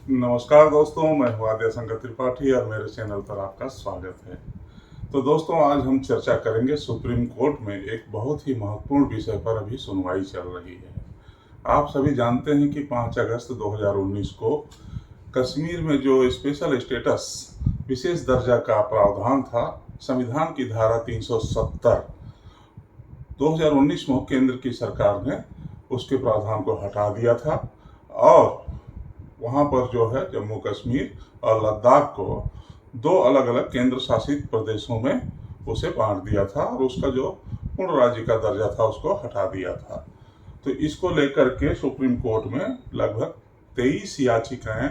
नमस्कार दोस्तों, मैं हूँ आद्य शंकर त्रिपाठी और मेरे चैनल पर आपका स्वागत है। तो दोस्तों, आज हम चर्चा करेंगे सुप्रीम कोर्ट में एक बहुत ही महत्वपूर्ण विषय पर अभी सुनवाई चल रही है। आप सभी जानते हैं कि 5 अगस्त 2019 को कश्मीर में जो स्पेशल स्टेटस विशेष दर्जा का प्रावधान था, संविधान की धारा 370 2019 में केंद्र की सरकार ने उसके प्रावधान को हटा दिया था और वहाँ पर जो है जम्मू कश्मीर और लद्दाख को दो अलग अलग केंद्र शासित प्रदेशों में उसे बांट दिया था और उसका जो पूर्ण राज्य का दर्जा था उसको हटा दिया था। तो इसको लेकर के सुप्रीम कोर्ट में लगभग 23 याचिकाएं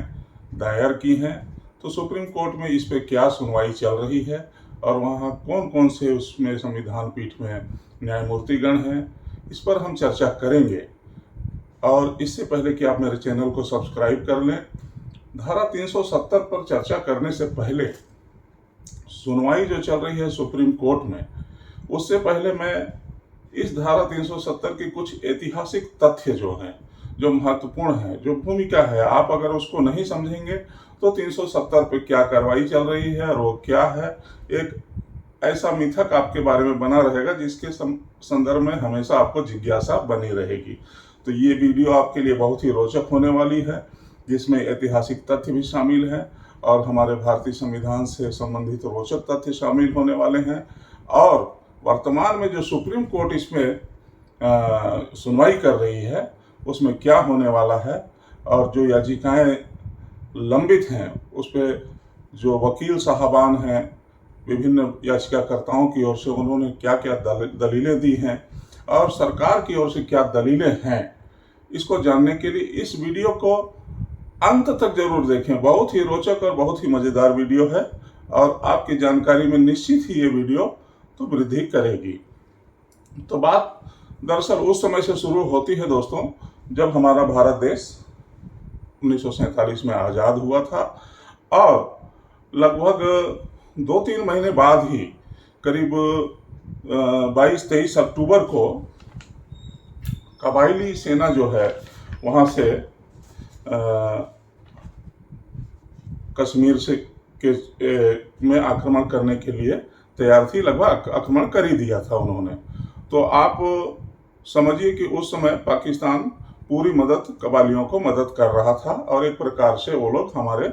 दायर की हैं। तो सुप्रीम कोर्ट में इस पे क्या सुनवाई चल रही है और वहाँ कौन कौन से उसमें संविधान पीठ में न्यायमूर्तिगण हैं, इस पर हम चर्चा करेंगे। और इससे पहले कि आप मेरे चैनल को सब्सक्राइब कर लें, धारा 370 पर चर्चा करने से पहले सुनवाई जो चल रही है सुप्रीम कोर्ट में, उससे पहले मैं इस धारा 370 की कुछ ऐतिहासिक तथ्य जो हैं, जो महत्वपूर्ण है, जो भूमिका है, आप अगर उसको नहीं समझेंगे तो 370 पे क्या कार्रवाई चल रही है और वो क्या है, एक ऐसा मिथक आपके बारे में बना रहेगा जिसके संदर्भ में हमेशा आपको जिज्ञासा बनी रहेगी। तो ये वीडियो आपके लिए बहुत ही रोचक होने वाली है, जिसमें ऐतिहासिक तथ्य भी शामिल हैं और हमारे भारतीय संविधान से संबंधित रोचक तथ्य शामिल होने वाले हैं। और वर्तमान में जो सुप्रीम कोर्ट इसमें सुनवाई कर रही है उसमें क्या होने वाला है और जो याचिकाएं लंबित हैं उस पर जो वकील साहबान हैं विभिन्न याचिकाकर्ताओं की ओर से, उन्होंने क्या क्या दलीलें दी हैं और सरकार की ओर से क्या दलीलें हैं, इसको जानने के लिए इस वीडियो को अंत तक जरूर देखें। बहुत ही रोचक और बहुत ही मज़ेदार वीडियो है और आपकी जानकारी में निश्चित ही ये वीडियो तो वृद्धि करेगी। तो बात दरअसल उस समय से शुरू होती है दोस्तों, जब हमारा भारत देश 1947 में आज़ाद हुआ था और लगभग 2-3 महीने बाद ही करीब 22-23 अक्टूबर को कबायली सेना जो है वहाँ से कश्मीर से में आक्रमण करने के लिए तैयार थी, लगभग आक्रमण कर ही दिया था उन्होंने। तो आप समझिए कि उस समय पाकिस्तान पूरी मदद कबालियों को मदद कर रहा था और एक प्रकार से वो लोग हमारे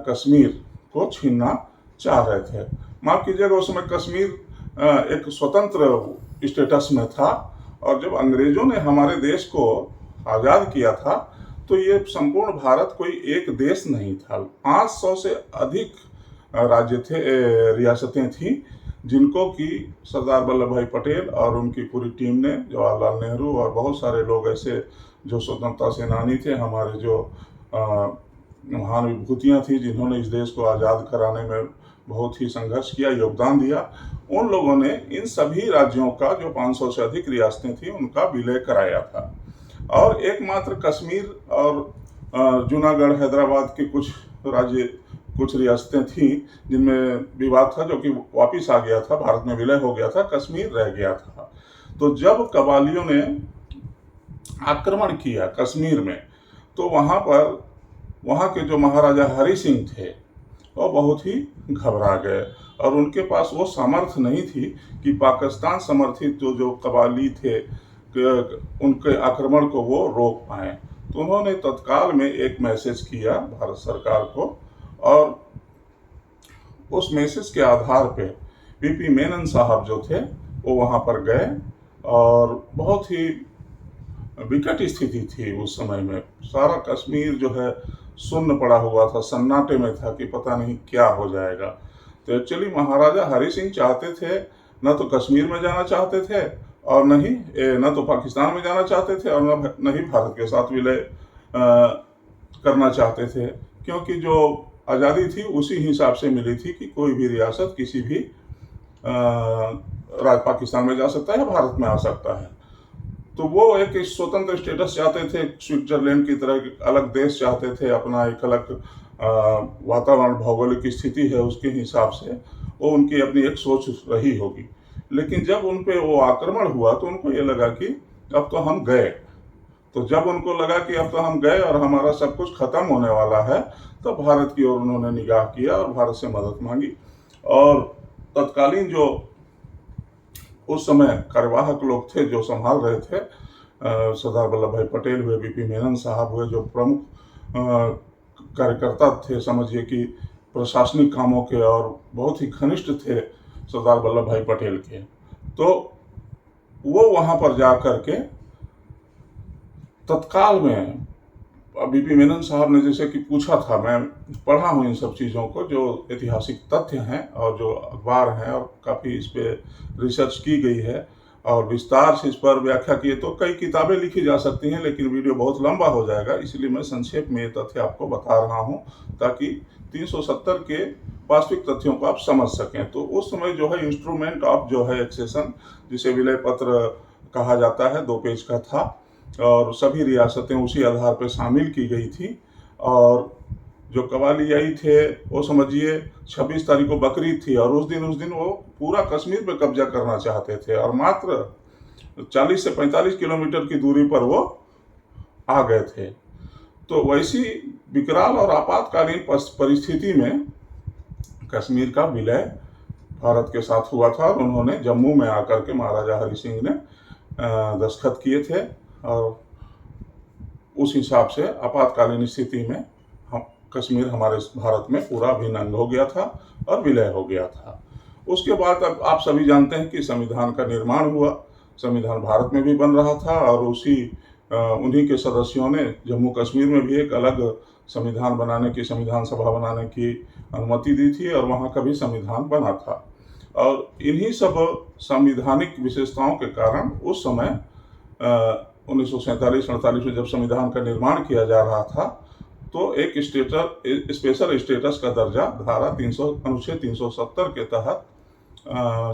कश्मीर को छीनना चाह रहे थे। माफ कीजिएगा, उस समय कश्मीर एक स्वतंत्र स्टेटस में था और जब अंग्रेजों ने हमारे देश को आज़ाद किया था तो ये संपूर्ण भारत कोई एक देश नहीं था। 500 से अधिक राज्य थे, रियासतें थीं, जिनको कि सरदार वल्लभ भाई पटेल और उनकी पूरी टीम ने, जवाहरलाल नेहरू और बहुत सारे लोग ऐसे जो स्वतंत्रता सेनानी थे, हमारे जो महान विभूतियाँ थी जिन्होंने इस देश को आज़ाद कराने में बहुत ही संघर्ष किया, योगदान दिया, उन लोगों ने इन सभी राज्यों का जो 500 से अधिक रियासतें थी उनका विलय कराया था। और एकमात्र कश्मीर और जूनागढ़, हैदराबाद के कुछ राज्य, कुछ रियासतें थीं जिनमें विवाद था, जो कि वापस आ गया था, भारत में विलय हो गया था, कश्मीर रह गया था। तो जब कबालियों ने आक्रमण किया कश्मीर में तो वहाँ पर वहाँ के जो महाराजा हरि सिंह थे वो बहुत ही घबरा गए और उनके पास वो सामर्थ्य नहीं थी कि पाकिस्तान समर्थित जो कबाली थे उनके आक्रमण को वो रोक पाए। तो उन्होंने तत्काल में एक मैसेज किया भारत सरकार को और उस मैसेज के आधार पे वीपी मेनन साहब जो थे वो वहाँ पर गए और बहुत ही विकट स्थिति थी उस समय में। सारा कश्मीर जो है सुन्न पड़ा हुआ था, सन्नाटे में था कि पता नहीं क्या हो जाएगा। तो एक्चुअली महाराजा हरि सिंह चाहते थे, न तो कश्मीर में जाना चाहते थे और न तो पाकिस्तान में जाना चाहते थे और न ही भारत के साथ विलय करना चाहते थे, क्योंकि जो आज़ादी थी उसी हिसाब से मिली थी कि कोई भी रियासत किसी भी पाकिस्तान में जा सकता है, भारत में आ सकता है। तो वो एक स्वतंत्र स्टेटस चाहते थे, स्विट्जरलैंड की तरह एक अलग देश चाहते थे, अपना एक अलग वातावरण, भौगोलिक स्थिति है उसके हिसाब से वो उनकी अपनी एक सोच रही होगी। लेकिन जब उन पे वो आक्रमण हुआ तो उनको ये लगा कि अब तो हम गए, तो जब उनको लगा कि अब तो हम गए और हमारा सब कुछ खत्म होने वाला है, तो भारत की ओर उन्होंने निगाह किया और भारत से मदद मांगी। और तत्कालीन जो उस समय कार्यवाहक लोग थे जो संभाल रहे थे, सरदार वल्लभ भाई पटेल हुए, बीपी मेनन साहब हुए, जो प्रमुख कार्यकर्ता थे, समझिए कि प्रशासनिक कामों के, और बहुत ही घनिष्ठ थे सरदार वल्लभ भाई पटेल के। तो वो वहाँ पर जा कर के तत्काल में बीपी मेनन साहब ने जैसे कि पूछा था, मैं पढ़ा हूँ इन सब चीज़ों को, जो ऐतिहासिक तथ्य हैं और जो अखबार हैं, और काफ़ी इस पे रिसर्च की गई है और विस्तार से इस पर व्याख्या की है। तो कई किताबें लिखी जा सकती हैं, लेकिन वीडियो बहुत लंबा हो जाएगा, इसलिए मैं संक्षेप में ये तथ्य आपको बता रहा हूँ ताकि 370 के वास्तविक तथ्यों को आप समझ सकें। तो उस समय जो है इंस्ट्रूमेंट ऑफ जो है एक्सेशन, जिसे विलय पत्र कहा जाता है, 2 पेज का था और सभी रियासतें उसी आधार पर शामिल की गई थी। और जो कबालियाई थे वो समझिए 26 तारीख को बकरीद थी और उस दिन वो पूरा कश्मीर पे कब्जा करना चाहते थे और मात्र 40 से 45 किलोमीटर की दूरी पर वो आ गए थे। तो वैसी विकराल और आपातकालीन परिस्थिति में कश्मीर का विलय भारत के साथ हुआ था और उन्होंने जम्मू में आकर के महाराजा हरि सिंह ने दस्तखत किए थे और उस हिसाब से आपातकालीन स्थिति में कश्मीर हमारे भारत में पूरा अभिन्न अंग हो गया था और विलय हो गया था। उसके बाद अब आप सभी जानते हैं कि संविधान का निर्माण हुआ। संविधान भारत में भी बन रहा था और उन्हीं के सदस्यों ने जम्मू कश्मीर में भी एक अलग संविधान बनाने की, संविधान सभा बनाने की अनुमति दी थी और वहाँ का भी संविधान बना था। और इन्हीं सब संवैधानिक विशेषताओं के कारण उस समय 1947-48 में जब संविधान का निर्माण किया जा रहा था, तो एक स्पेशल स्टेटस का दर्जा धारा अनुच्छेद 370 के तहत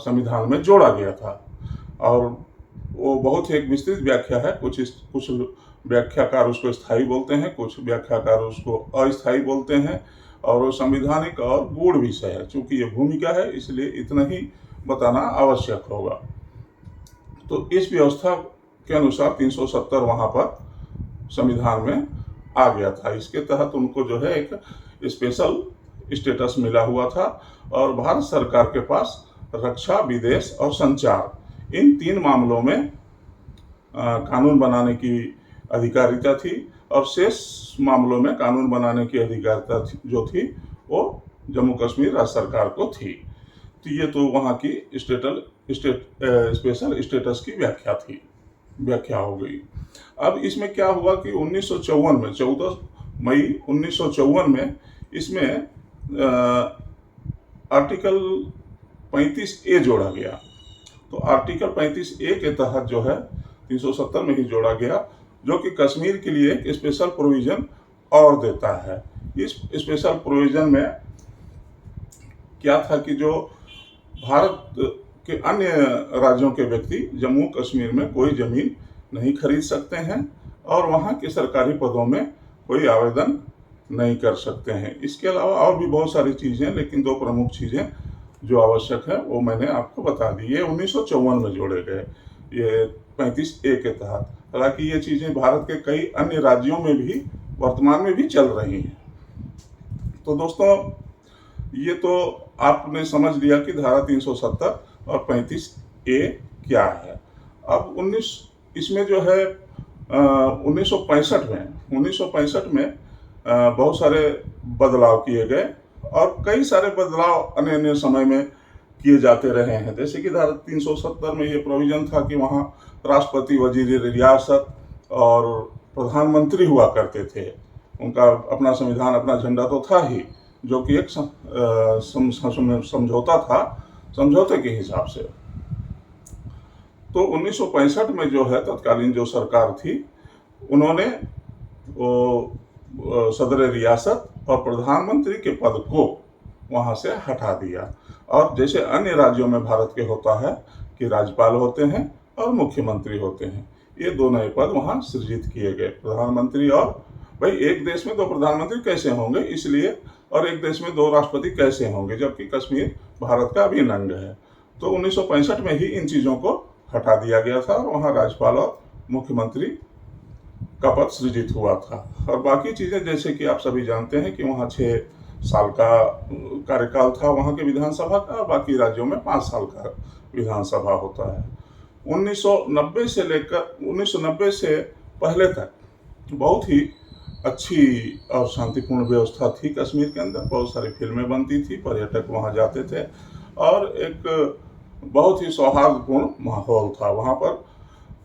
संविधान में जोड़ा गया था। और वो बहुत ही एक विस्तृत व्याख्या है। कुछ व्याख्याकार उसको स्थायी बोलते हैं, कुछ व्याख्याकार उसको अस्थायी बोलते हैं, और वो संवैधानिक और गूढ़ विषय है। चूंकि ये भूमिका है इसलिए इतना ही बताना आवश्यक होगा। तो इस व्यवस्था के अनुसार 370 वहाँ पर संविधान में आ गया था। इसके तहत उनको जो है एक स्पेशल स्टेटस मिला हुआ था और भारत सरकार के पास रक्षा, विदेश और संचार, इन 3 मामलों में कानून बनाने की अधिकारिता थी और शेष मामलों में कानून बनाने की अधिकारिता जो थी वो जम्मू कश्मीर राज्य सरकार को थी। तो ये तो वहाँ की स्पेशल स्टेटस की व्याख्या हो गई। अब इसमें क्या हुआ कि 1954 में 14 मई 1954 में इसमें आर्टिकल 35A जोड़ा गया। तो आर्टिकल 35A के तहत जो है 370 में ही जोड़ा गया, जो कि कश्मीर के लिए एक स्पेशल प्रोविज़न और देता है। इस स्पेशल प्रोविज़न में क्या था कि जो भारत के अन्य राज्यों के व्यक्ति जम्मू कश्मीर में कोई ज़मीन नहीं खरीद सकते हैं और वहाँ के सरकारी पदों में कोई आवेदन नहीं कर सकते हैं। इसके अलावा और भी बहुत सारी चीज़ें, लेकिन 2 प्रमुख चीज़ें जो आवश्यक है वो मैंने आपको बता दी। ये 1954 में जोड़े गए, ये 35A के तहत। हालांकि ये चीज़ें भारत के कई अन्य राज्यों में भी वर्तमान में भी चल रही हैं। तो दोस्तों, ये तो आपने समझ लिया कि धारा 370 और 35A क्या है। अब इसमें जो है 1965 में बहुत सारे बदलाव किए गए और कई सारे बदलाव अन्य समय में किए जाते रहे हैं। जैसे कि धारा 370 में ये प्रोविज़न था कि वहाँ राष्ट्रपति, वजीर रियासत और प्रधानमंत्री हुआ करते थे। उनका अपना संविधान, अपना झंडा तो था ही, जो कि एक समझौता था, समझौते के हिसाब से। तो 1965 में जो है तत्कालीन जो सरकार थी, उन्होंने सदर रियासत और प्रधानमंत्री के पद को वहाँ से हटा दिया। और जैसे अन्य राज्यों में भारत के होता है कि राज्यपाल होते हैं और मुख्यमंत्री होते हैं, ये 2 नए पद वहाँ सृजित किए गए, प्रधानमंत्री और भाई एक देश में 2 प्रधानमंत्री कैसे होंगे, इसलिए, और एक देश में 2 राष्ट्रपति कैसे होंगे, जबकि कश्मीर भारत का अभिन्न अंग है। तो 1965 में ही इन चीज़ों को हटा दिया गया था और वहाँ राज्यपाल और मुख्यमंत्री का पद सृजित हुआ था। और बाकी चीज़ें जैसे कि आप सभी जानते हैं कि वहाँ 6 साल का कार्यकाल था वहाँ के विधानसभा का, और बाकी राज्यों में 5 साल का विधानसभा होता है। 1990 से लेकर 1990 से पहले तक बहुत ही अच्छी और शांतिपूर्ण व्यवस्था थी कश्मीर के अंदर। बहुत सारी फिल्में बनती थी, पर्यटक वहाँ जाते थे, और एक बहुत ही सौहार्दपूर्ण माहौल था वहाँ पर।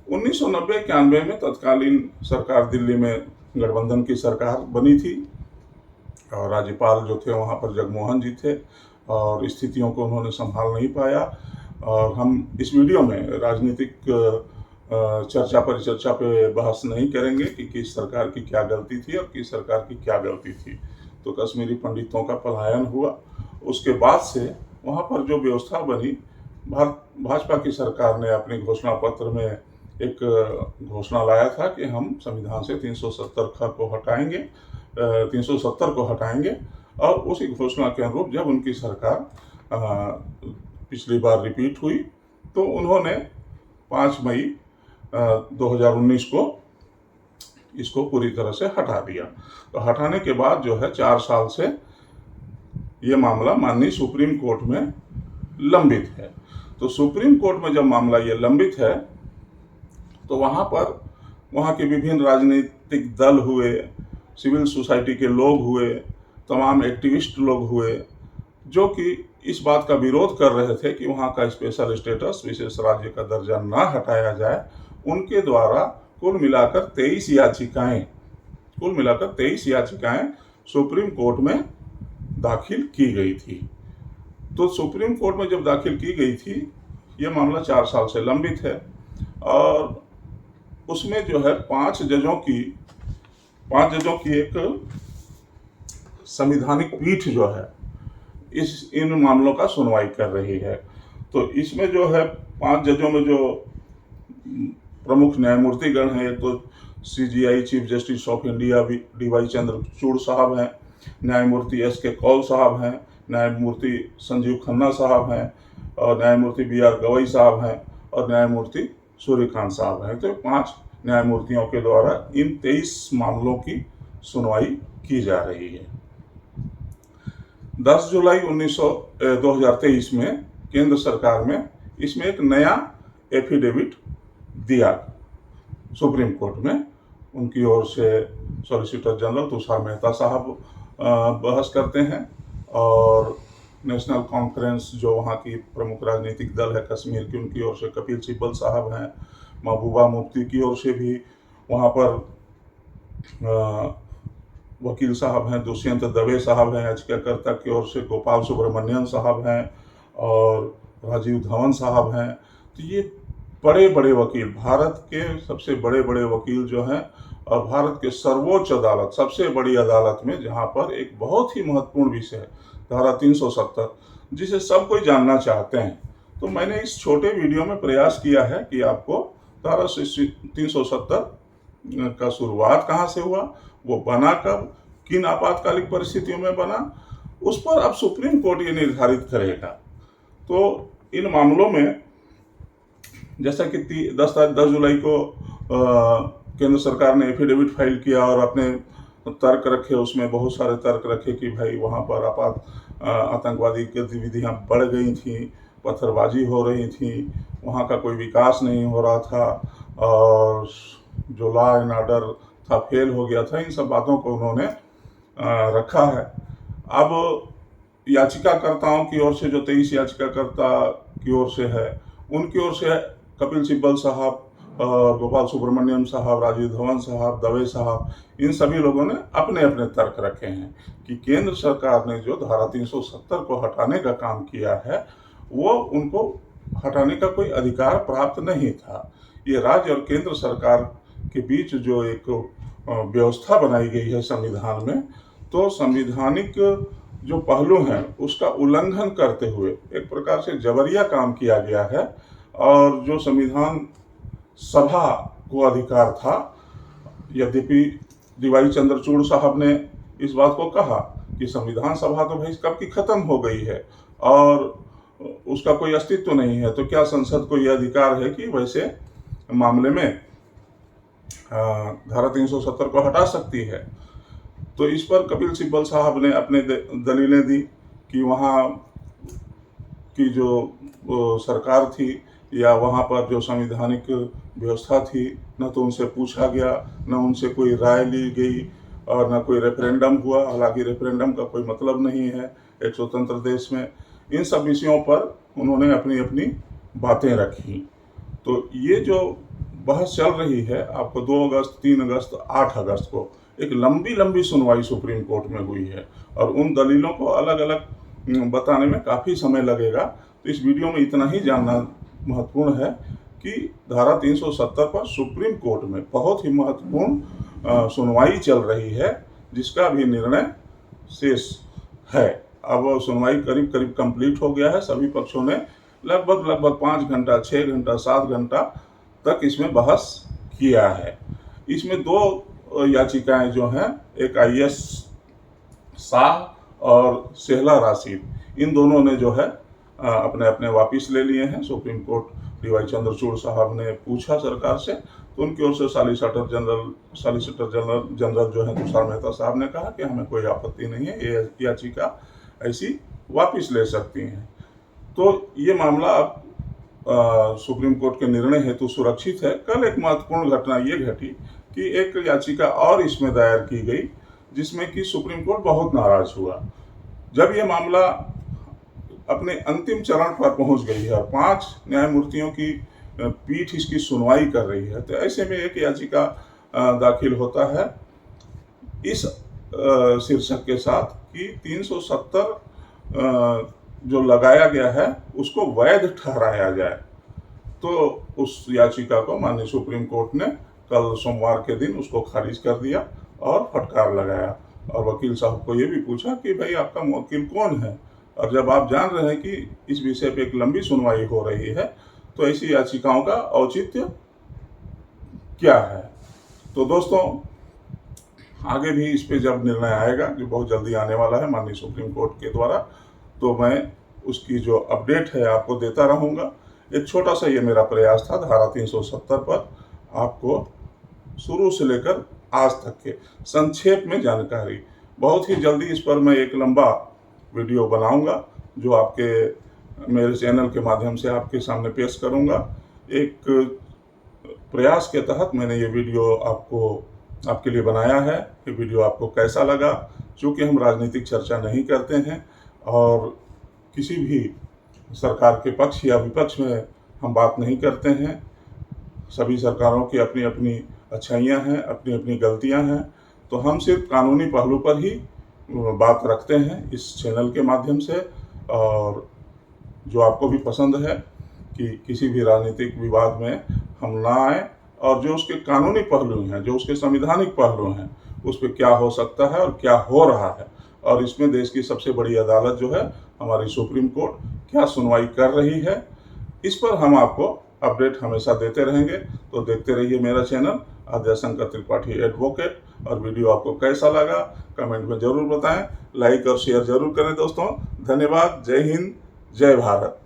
1990-91 में तत्कालीन सरकार दिल्ली में गठबंधन की सरकार बनी थी, और राज्यपाल जो थे वहाँ पर जगमोहन जी थे, और स्थितियों को उन्होंने संभाल नहीं पाया। और हम इस वीडियो में राजनीतिक चर्चा परिचर्चा पे बहस नहीं करेंगे कि किस सरकार की क्या गलती थी और किस सरकार की क्या गलती थी। तो कश्मीरी पंडितों का पलायन हुआ, उसके बाद से वहाँ पर जो व्यवस्था बनी, भाजपा की सरकार ने अपने घोषणा पत्र में एक घोषणा लाया था कि हम संविधान से 370 को हटाएंगे, 370 को हटाएंगे। और उसी घोषणा के अनुरूप जब उनकी सरकार पिछली बार रिपीट हुई, तो उन्होंने 5 मई 2019 को इसको पूरी तरह से हटा दिया। तो हटाने के बाद जो है 4 साल से ये मामला माननीय सुप्रीम कोर्ट में लंबित है। तो सुप्रीम कोर्ट में जब मामला ये लंबित है, तो वहाँ पर वहाँ के विभिन्न राजनीतिक दल हुए, सिविल सोसाइटी के लोग हुए, तमाम एक्टिविस्ट लोग हुए, जो कि इस बात का विरोध कर रहे थे कि वहाँ का स्पेशल स्टेटस, विशेष राज्य का दर्जा ना हटाया जाए। उनके द्वारा कुल मिलाकर 23 याचिकाएं सुप्रीम कोर्ट में दाखिल की गई थी। तो सुप्रीम कोर्ट में जब दाखिल की गई थी, ये मामला 4 साल से लंबित है, और उसमें जो है 5 जजों की एक संवैधानिक पीठ जो है इन मामलों का सुनवाई कर रही है। तो इसमें जो है 5 जजों में जो प्रमुख न्यायमूर्तिगण हैं, एक तो CJI chief justice of India DY Chandrachud साहब हैं, न्यायमूर्ति SK कौल साहब हैं, न्यायमूर्ति संजीव खन्ना साहब हैं, और न्यायमूर्ति BR गवई साहब हैं, और न्यायमूर्ति सूर्यकांत साहब हैं। तो 5 न्यायमूर्तियों के द्वारा इन 23 मामलों की सुनवाई की जा रही है। 10 जुलाई 2023 में केंद्र सरकार में इसमें एक नया एफिडेविट दिया सुप्रीम कोर्ट में। उनकी ओर से सॉलिसिटर जनरल तुषार मेहता साहब बहस करते हैं, और नेशनल कॉन्फ्रेंस जो वहाँ की प्रमुख राजनीतिक दल है कश्मीर की, उनकी ओर से कपिल सिब्बल साहब हैं, महबूबा मुफ्ती की ओर से भी वहाँ पर वकील साहब हैं, दुष्यंत दवे साहब हैं, याचिकाकर्ता की ओर से गोपाल सुब्रमण्यन साहब हैं, और राजीव धवन साहब हैं। तो ये बड़े बड़े वकील, भारत के सबसे बड़े बड़े वकील जो हैं, और भारत के सर्वोच्च अदालत, सबसे बड़ी अदालत में, जहाँ पर एक बहुत ही महत्वपूर्ण विषय है धारा 370, जिसे सब कोई जानना चाहते हैं। तो मैंने इस छोटे वीडियो में प्रयास किया है कि आपको धारा 370 का शुरुआत कहाँ से हुआ, वो बना कब, किन आपातकालिक परिस्थितियों में बना, उस पर अब सुप्रीम कोर्ट ये निर्धारित करेगा। तो इन मामलों में जैसा कि 10 जुलाई को केंद्र सरकार ने एफिडेविट फाइल किया और अपने तर्क रखे, उसमें बहुत सारे तर्क रखे कि भाई वहाँ पर आतंकवादी गतिविधियाँ बढ़ गई थी, पत्थरबाजी हो रही थी, वहाँ का कोई विकास नहीं हो रहा था, और जो लॉ एंड ऑर्डर था फेल हो गया था। इन सब बातों को उन्होंने रखा है। अब याचिकाकर्ताओं की ओर से जो 23 याचिकाकर्ता की ओर से है, उनकी ओर से कपिल सिब्बल साहब, और गोपाल सुब्रमण्यम साहब, राजीव धवन साहब, दवे साहब, इन सभी लोगों ने अपने अपने तर्क रखे हैं कि केंद्र सरकार ने जो धारा 370 को हटाने का काम किया है, वो उनको हटाने का कोई अधिकार प्राप्त नहीं था। ये राज्य और केंद्र सरकार के बीच जो एक व्यवस्था बनाई गई है संविधान में, तो संवैधानिक जो पहलू हैं उसका उल्लंघन करते हुए एक प्रकार से जबरिया काम किया गया है। और जो संविधान सभा को अधिकार था, यद्यपि DY चंद्रचूड़ साहब ने इस बात को कहा कि संविधान सभा तो भाई कब की खत्म हो गई है और उसका कोई अस्तित्व नहीं है, तो क्या संसद को यह अधिकार है कि वैसे मामले में धारा 370 को हटा सकती है। तो इस पर कपिल सिब्बल साहब ने अपने दलीलें दी कि वहाँ की जो सरकार थी या वहाँ पर जो संवैधानिक व्यवस्था थी, न तो उनसे पूछा गया, न उनसे कोई राय ली गई और न कोई रेफरेंडम हुआ। हालांकि रेफरेंडम का कोई मतलब नहीं है एक स्वतंत्र देश में। इन सब विषयों पर उन्होंने अपनी अपनी बातें रखी। तो ये जो बहस चल रही है, आपको 2 अगस्त, 3 अगस्त, 8 अगस्त को एक लंबी लंबी सुनवाई सुप्रीम कोर्ट में हुई है और उन दलीलों को अलग अलग बताने में काफ़ी समय लगेगा। तो इस वीडियो में इतना ही जानना महत्वपूर्ण है कि धारा 370 पर सुप्रीम कोर्ट में बहुत ही महत्वपूर्ण सुनवाई चल रही है, जिसका भी निर्णय शेष है। अब सुनवाई करीब करीब कंप्लीट हो गया है। सभी पक्षों ने लगभग 5 घंटा, 6 घंटा, 7 घंटा तक इसमें बहस किया है। इसमें 2 याचिकाएं जो हैं, एक IS शाह और शेहला राशिद, इन दोनों ने जो है अपने अपने वापिस ले लिए हैं। सुप्रीम कोर्ट DY चंद्रचूड़ साहब ने पूछा सरकार से, तो उनकी ओर से सॉलिसिटर जनरल जो है तुषार मेहता साहब ने कहा कि हमें कोई आपत्ति नहीं है, ये याचिका ऐसी वापिस ले सकती हैं। तो ये मामला अब सुप्रीम कोर्ट के निर्णय हेतु सुरक्षित है। कल एक महत्वपूर्ण घटना ये घटी कि एक याचिका और इसमें दायर की गई, जिसमें कि सुप्रीम कोर्ट बहुत नाराज हुआ। जब ये मामला अपने अंतिम चरण पर पहुंच गई है और 5 न्यायमूर्तियों की पीठ इसकी सुनवाई कर रही है, तो ऐसे में एक याचिका दाखिल होता है इस शीर्षक के साथ कि 370 जो लगाया गया है उसको वैध ठहराया जाए। तो उस याचिका को माननीय सुप्रीम कोर्ट ने कल सोमवार के दिन उसको खारिज कर दिया और फटकार लगाया और वकील साहब को ये भी पूछा कि भाई आपका वकील कौन है, और जब आप जान रहे हैं कि इस विषय पे एक लंबी सुनवाई हो रही है, तो ऐसी याचिकाओं का औचित्य क्या है। तो दोस्तों, आगे भी इस पे जब निर्णय आएगा, जो बहुत जल्दी आने वाला है माननीय सुप्रीम कोर्ट के द्वारा, तो मैं उसकी जो अपडेट है आपको देता रहूँगा। एक छोटा सा ये मेरा प्रयास था धारा 370 पर आपको शुरू से लेकर आज तक के संक्षेप में जानकारी। बहुत ही जल्दी इस पर मैं एक लंबा वीडियो बनाऊंगा, जो आपके मेरे चैनल के माध्यम से आपके सामने पेश करूंगा। एक प्रयास के तहत मैंने ये वीडियो आपके लिए बनाया है। ये वीडियो आपको कैसा लगा? चूँकि हम राजनीतिक चर्चा नहीं करते हैं और किसी भी सरकार के पक्ष या विपक्ष में हम बात नहीं करते हैं। सभी सरकारों की अपनी अपनी अच्छाइयाँ हैं, अपनी अपनी गलतियाँ हैं। तो हम सिर्फ कानूनी पहलू पर ही बात रखते हैं इस चैनल के माध्यम से। और जो आपको भी पसंद है कि किसी भी राजनीतिक विवाद में हम ना आए, और जो उसके कानूनी पहलू हैं, जो उसके संवैधानिक पहलू हैं, उस पर क्या हो सकता है और क्या हो रहा है, और इसमें देश की सबसे बड़ी अदालत जो है हमारी सुप्रीम कोर्ट क्या सुनवाई कर रही है, इस पर हम आपको अपडेट हमेशा देते रहेंगे। तो देखते रहिए मेरा चैनल आद्याशंकर त्रिपाठी एडवोकेट। और वीडियो आपको कैसा लगा कमेंट में ज़रूर बताएं, लाइक और शेयर ज़रूर करें दोस्तों। धन्यवाद। जय हिंद, जय भारत।